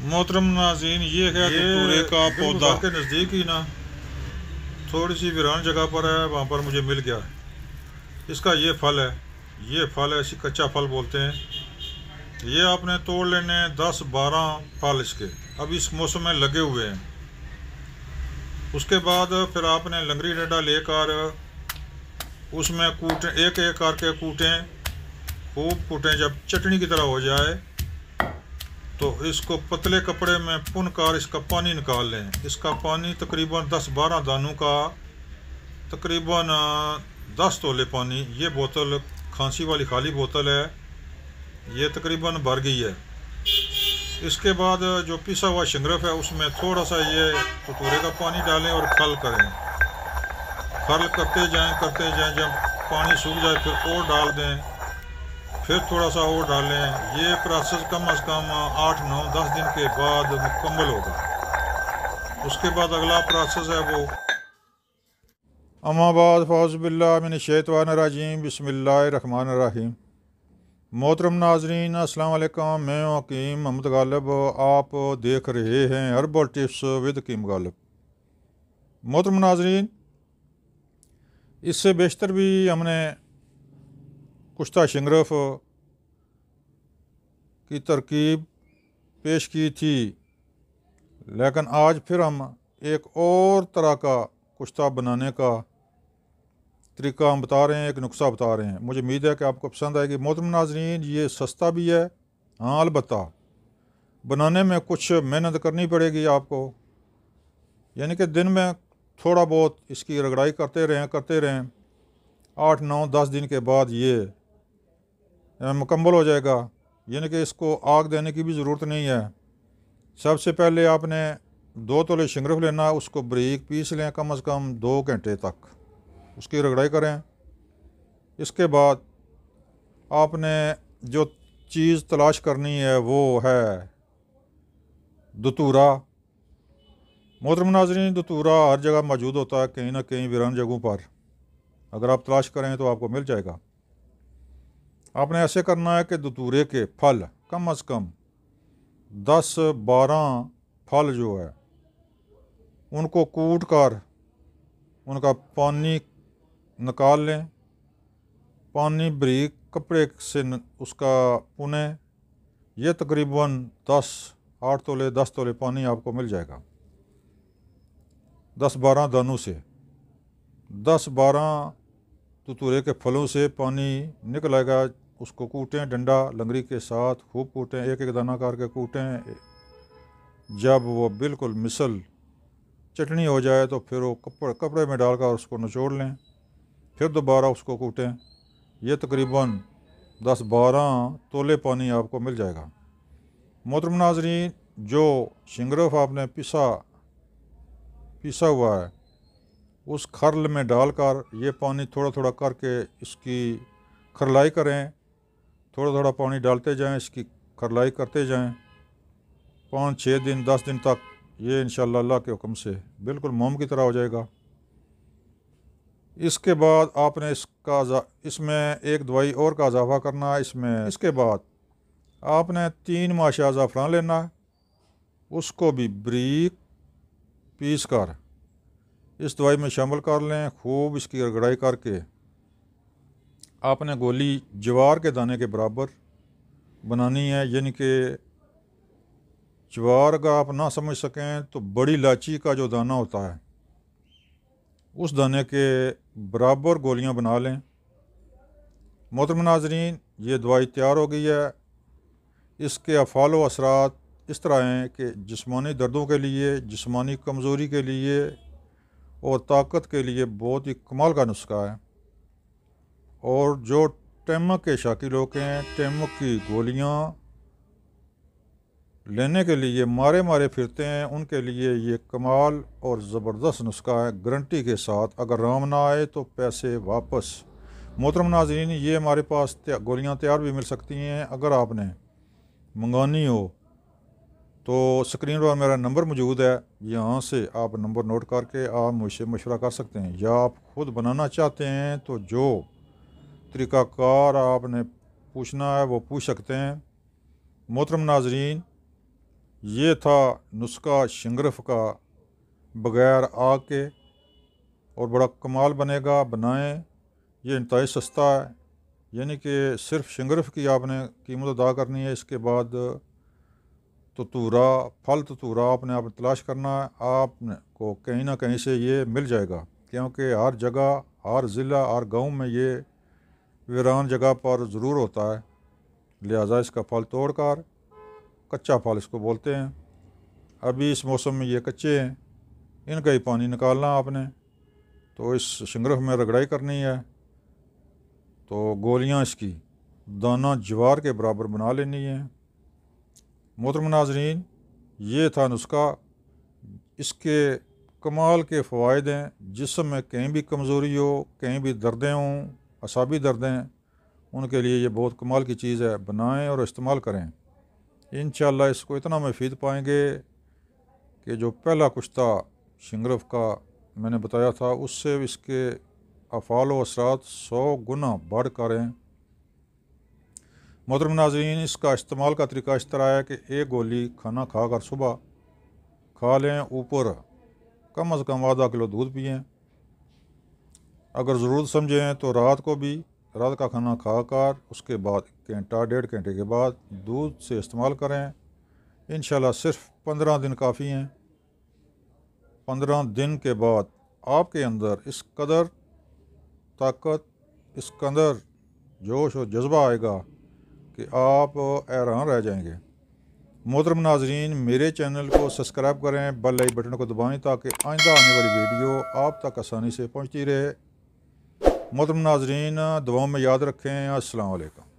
मोहतरम नाज़रीन, ये है धतूरे का पौधा के नज़दीक ही ना, थोड़ी सी वीरान जगह पर है, वहाँ पर मुझे मिल गया। इसका ये फल है, ये फल है, इसे कच्चा फल बोलते हैं। ये आपने तोड़ लेने 10-12 फल इसके, अब इस मौसम में लगे हुए हैं। उसके बाद फिर आपने लंगड़ी डंडा लेकर उसमें कूटें, एक एक करके कूटें, खूब कूटें। जब चटनी की तरह हो जाए तो इसको पतले कपड़े में पुनकर इसका पानी निकाल लें। इसका पानी तकरीबन 10-12 दानों का, तकरीबन 10 तोले पानी। ये बोतल खांसी वाली खाली बोतल है, ये तकरीबन भर गई है। इसके बाद जो पिसा हुआ शिंगरफ है उसमें थोड़ा सा ये धतूरे का पानी डालें और खल करें। खल करते जाएं, जब पानी सूख जाए फिर और डाल दें, फिर थोड़ा सा और डालें। ये प्रोसेस कम से कम 8-9-10 दिन के बाद मुकम्मल होगा। उसके बाद अगला प्रोसेस है वो अम्माबाद फ़ौज़ुबिल्लाह मिनश्शैतानिर्रजीम बिस्मिल्लाहिर्रहमानिर्रहीम। मोहतरम नाज़रीन, अस्सलाम वालेकुम। मैं हकीम मोहम्मद गालिब, आप देख रहे हैं हर्बल टिप्स विद हकीम गालिब। मोहतरम नाज़रीन, इससे बेशतर भी हमने कुश्ता शिंगरफ की तरकीब पेश की थी, लेकिन आज फिर हम एक और तरह का कुश्ता बनाने का तरीका हम बता रहे हैं, एक नुस्खा बता रहे हैं। मुझे उम्मीद है कि आपको पसंद आएगी। मोहतरम नाज़रीन, ये सस्ता भी है, हाँ अलबत्ता बनाने में कुछ मेहनत करनी पड़ेगी आपको, यानी कि दिन में थोड़ा बहुत इसकी रगड़ाई करते रहें 8-9-10 दिन के बाद ये मुकम्मल हो जाएगा। यानी कि इसको आग देने की भी ज़रूरत नहीं है। सबसे पहले आपने 2 तोले शिंगरफ लेना, उसको बारीक पीस लें, कम से कम 2 घंटे तक उसकी रगड़ाई करें। इसके बाद आपने जो चीज़ तलाश करनी है वो है धतूरा। मोहतरम नाज़रीन, धतूरा हर जगह मौजूद होता है, कहीं ना कहीं वीरान जगहों पर अगर आप तलाश करें तो आपको मिल जाएगा। आपने ऐसे करना है कि धतूरे के फल कम से कम 10-12 फल जो है उनको कूट कर उनका पानी निकाल लें। पानी बारीक कपड़े से उसका पुनें। ये तकरीबन 10 तोले पानी आपको मिल जाएगा 10-12 दानों से। 10-12 धतूरे के फलों से पानी निकल आएगा। उसको कूटें, डंडा लंगड़ी के साथ खूब कूटें, एक एक दाना करके कूटें। जब वो बिल्कुल मिसल चटनी हो जाए तो फिर वो कपड़े में डालकर उसको निचोड़ लें, फिर दोबारा उसको कूटें। ये तकरीबन 10-12 तोले पानी आपको मिल जाएगा। मोहतरम नाज़रीन, जो शिंगरफ आपने पीसा हुआ है उस खरल में डालकर ये पानी थोड़ा थोड़ा करके इसकी खरलाई करें। थोड़ा थोड़ा पानी डालते जाएं, इसकी खरलाई करते जाएं। 5-6 दिन 10 दिन तक ये इंशाअल्लाह अल्लाह के हुक्म से बिल्कुल मोम की तरह हो जाएगा। इसके बाद आपने इसमें एक दवाई और का इजाफ़ा करना है इसमें। इसके बाद आपने 3 माशा ज़ाफ़रान लेना है, उसको भी बारीक पीस कर इस दवाई में शामिल कर लें। खूब इसकी रगड़ाई करके आपने गोली ज्वार के दाने के बराबर बनानी है। यानी कि ज्वार का आप ना समझ सकें तो बड़ी इलायची का जो दाना होता है उस दाने के बराबर गोलियां बना लें। मोहतरम नाज़रीन, ये दवाई तैयार हो गई है। इसके अफ़ाल व असरात इस तरह हैं कि जिस्मानी दर्दों के लिए, जिस्मानी कमज़ोरी के लिए और ताकत के लिए बहुत ही कमाल का नुस्खा है। और जो टेमक के शाकी लोग हैं, टेमक की गोलियां लेने के लिए मारे फिरते हैं, उनके लिए ये कमाल और ज़बरदस्त नुस्खा है, गारंटी के साथ। अगर राम ना आए तो पैसे वापस। मोहतरम नाज़रीन, ये हमारे पास गोलियां तैयार भी मिल सकती हैं। अगर आपने मंगानी हो तो स्क्रीन पर मेरा नंबर मौजूद है, यहाँ से आप नंबर नोट करके आप मुझसे मशवरा कर सकते हैं। या आप ख़ुद बनाना चाहते हैं तो जो तरीक़ाकार आपने पूछना है वो पूछ सकते हैं। मोहतरम नाज़रीन, ये था नुस्खा शिंगरफ का बग़ैर आग के, और बड़ा कमाल बनेगा। बनाएं, ये इंतहाई सस्ता है, यानी कि सिर्फ शिंगरफ की आपने कीमत अदा करनी है। इसके बाद ततूरा, फल ततूरा आपने आप तलाश करना है। आपको कहीं ना कहीं से ये मिल जाएगा, क्योंकि हर जगह, हर ज़िला, हर गांव में ये वीरान जगह पर ज़रूर होता है। लिहाजा इसका फल तोड़ कर, कच्चा फल इसको बोलते हैं, अभी इस मौसम में ये कच्चे हैं, इनका ही पानी निकालना आपने। तो इस शिंगरफ में रगड़ाई करनी है, तो गोलियां इसकी दाना ज्वार के बराबर बना लेनी है। मोहतरम नाज़रीन, ये था नुस्खा। इसके कमाल के फ़वाइद हैं। जिस्म में कहीं भी कमज़ोरी हो, कहीं भी दर्दें हों, असाबी दर्दें, उनके लिए ये बहुत कमाल की चीज़ है। बनाएं और इस्तेमाल करें, इंशाअल्लाह इसको इतना मुफीद पाएंगे कि जो पहला कुछ था शिंगरफ का मैंने बताया था, उससे इसके अफ़ाल व असरात 100 गुना बढ़ कर हैं। मोहतरम नाज़रीन, इसका इस्तेमाल का तरीका इस तरह है कि एक गोली खाना खाकर सुबह खा लें, ऊपर कम अज़ कम आधा किलो दूध पिएँ। अगर ज़रूरत समझें तो रात को भी, रात का खाना खाकर उसके बाद घंटा 1.5 घंटे के बाद दूध से इस्तेमाल करें। इंशाल्लाह सिर्फ 15 दिन काफ़ी हैं। 15 दिन के बाद आपके अंदर इस कदर ताकत, इस कदर जोश और जज्बा आएगा कि आप हैरान रह जाएंगे। मोहतरम नाज़रीन, मेरे चैनल को सब्सक्राइब करें, बेल आई बटन को दबाएं ताकि आइंदा आने वाली वीडियो आप तक आसानी से पहुंचती रहे। मोहतरम नाज़रीन, दुआओं में याद रखें। अस्सलाम वालेकुम।